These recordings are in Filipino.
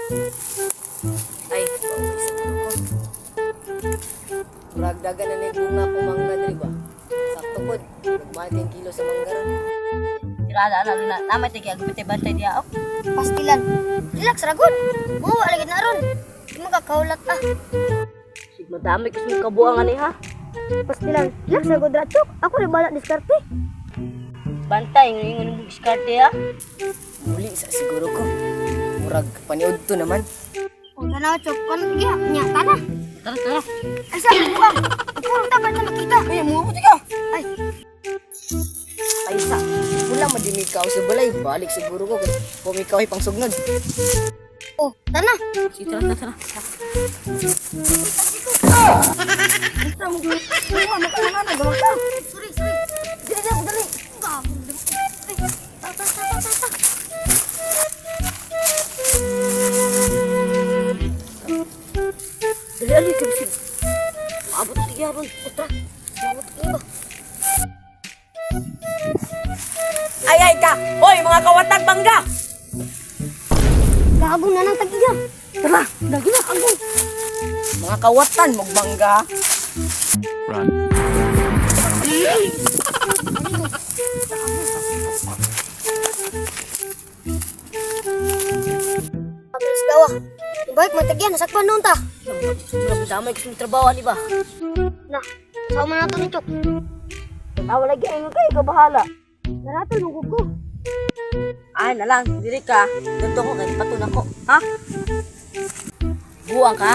Ay, pauwi sa ko. Murag dagan na ni bunga ko mangga diri ba? Sakto pod, nagmahal 10 kilo sa mangga ron. Tirada na namay tigya gupit bantay diya ok. Pastilan. Relax ragod. Buwa lagi na ron. Di magkakaulat ah. Sig madami kus mo kabuangan ni ha. Pastilan. Relax ragod ratsok. Ako rin balak diskarte. Bantay ingon mo diskarte ha. Muli sa siguro ko. Murag paniud to naman. Kung tanaw chok kon iya nyata na. Tara tara. Ay sa buwang. Puro dapat na makita. Ay, mubuti ka. Ay, Ay sa, wala madimikaw sa balay. Balik siguro ko kay pumikaw ay pang sugnod. oh, tana. Si tara tara. Ito mo gawin. Buwa magkana gawag ka. Sorry. Dili dili dali. Dali ali kabisig. Abot tigya ron. Utra. Abot tigya ba? Ay ka! Hoy, mga kawatag bangga! Gagong na ng tagiya. Tara, dagi na kagong. Mga kawatan, magbangga. Run. Mabilis daw ah. Baik matagya nasakpan noon ta. Sobrang damay kus mo trabaho ni ba? Na, sama na to ni Chok. Tawa lagi ay nga kay bahala. Naratol mo ko. Ay na lang, diri ka. Dito ko kay patun ako, ha? Buang ka?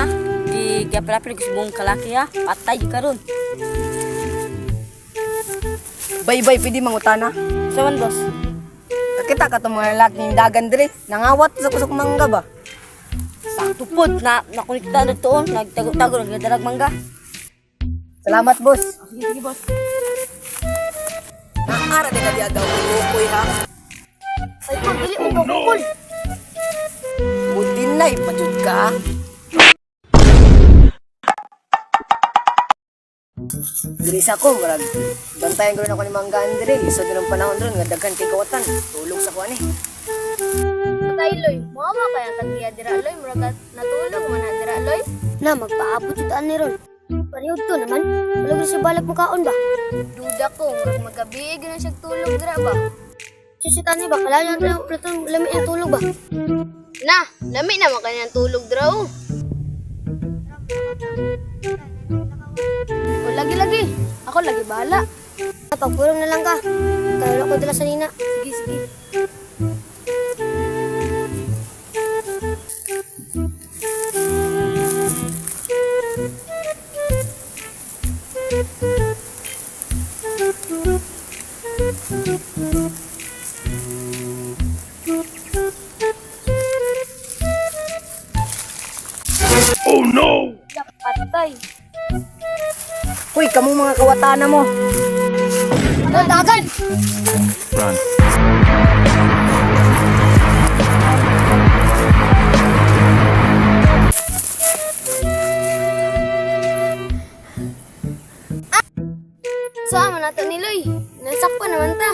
Di kaya pala gusto mong kalaki ha? Patay ka ron. Bye-bye, pwede mangutana. Saman boss? Nakita ka itong mga lalaki ng dagan diri. Nangawat sa kusok mangga ba? Sakto po, nakunikta na doon. Nagtago-tago, nagdadarag mangga. Salamat, boss. Sige, boss. Naara din ka di agaw ko lukoy ha. Ay, pagdili mo bukol. Buti na, ipajud ka. Diri sa ko, marag. Bantayan ko rin ako ni Mangga Andre. Lisod din ang panahon doon, nga daghan kay kawatan. Tulog sa kuwan eh. Patay loy. Mama kaya tagiya dira loy. Muragat natulog man na dira loy. Na, magpaabot yung daan ni Ron. Parehod to naman. Malagay sa balak mo kaon ba? Duda ko, murag magabi, na siya tulog dira ba? Sisitan ni ba? Kalayan na lami ang tulog ba? Na, lami naman kanyang tulog dira oh. O, lagi-lagi. Ako lagi bahala. Pagpulong na lang ka. Kaya ko dala sa nina. Sige. Oh no! Patay. Uy, kamong mga kawatana mo. Ano, dagan? Run. Sama nato ni Loy. Nasakpan naman ta.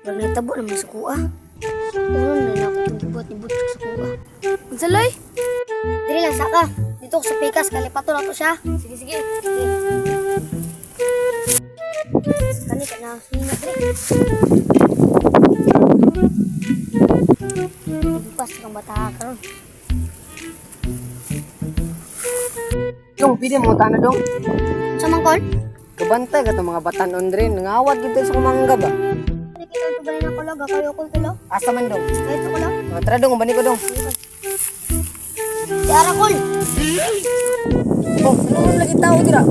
Wag na tabo naman sa kuha. Ano na ako itong ibot sa kuha. Unsa Loy? Dili lang saka. Dito ko sa pikas, kalipato na to siya. Sige. Kani ka na sinina dre. Bukas kang bata ka ron. Dong, pwede mangutana dong. Sa mangkol? Kabantay ka itong mga batan Andre. Nangawat dito sa kumangga ba? Hindi kita ito ba na kulag? Kayo ko tulo? Asa man dong. Kahit ko lang? Mga tara dong, bani ko dong. Si Arakol! Oh, ano lagi tao dira?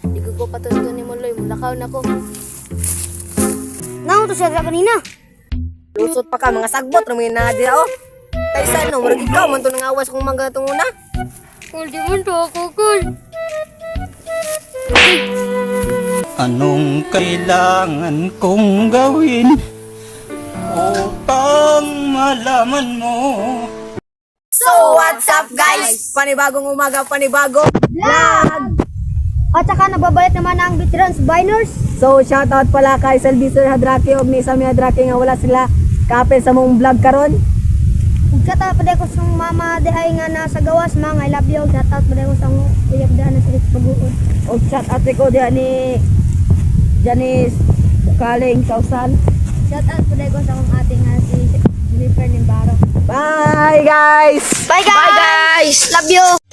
Di ko patusto ni Moloy, mulakaw na ko. Naon to siya kanina? Lusot pa ka, mga sagbot, ramay na dira oh. Kaysa no, marag ikaw man to nangawas kung mangga itong una. Kul, di man to ako, Kul. Anong kailangan kong gawin upang malaman mo? So, what's up guys? Panibagong umaga, panibago vlog! At saka nababayat naman ang veterans biners. So, shoutout pala kay Salvi Sir Hadrake o ni Sami Hadrake nga wala sila kapel sa mong vlog karon. Shout out pa ko sa mama di ay nga nasa gawas mga I love you. Shout out pa ko sa uyab di na sa pag-uod. O chat ate ko diyan ni Janice Kaling Sausan. Shout out pa ko sa akong ating nga si Jennifer Nimbaro. Bye guys. Bye guys! Love you!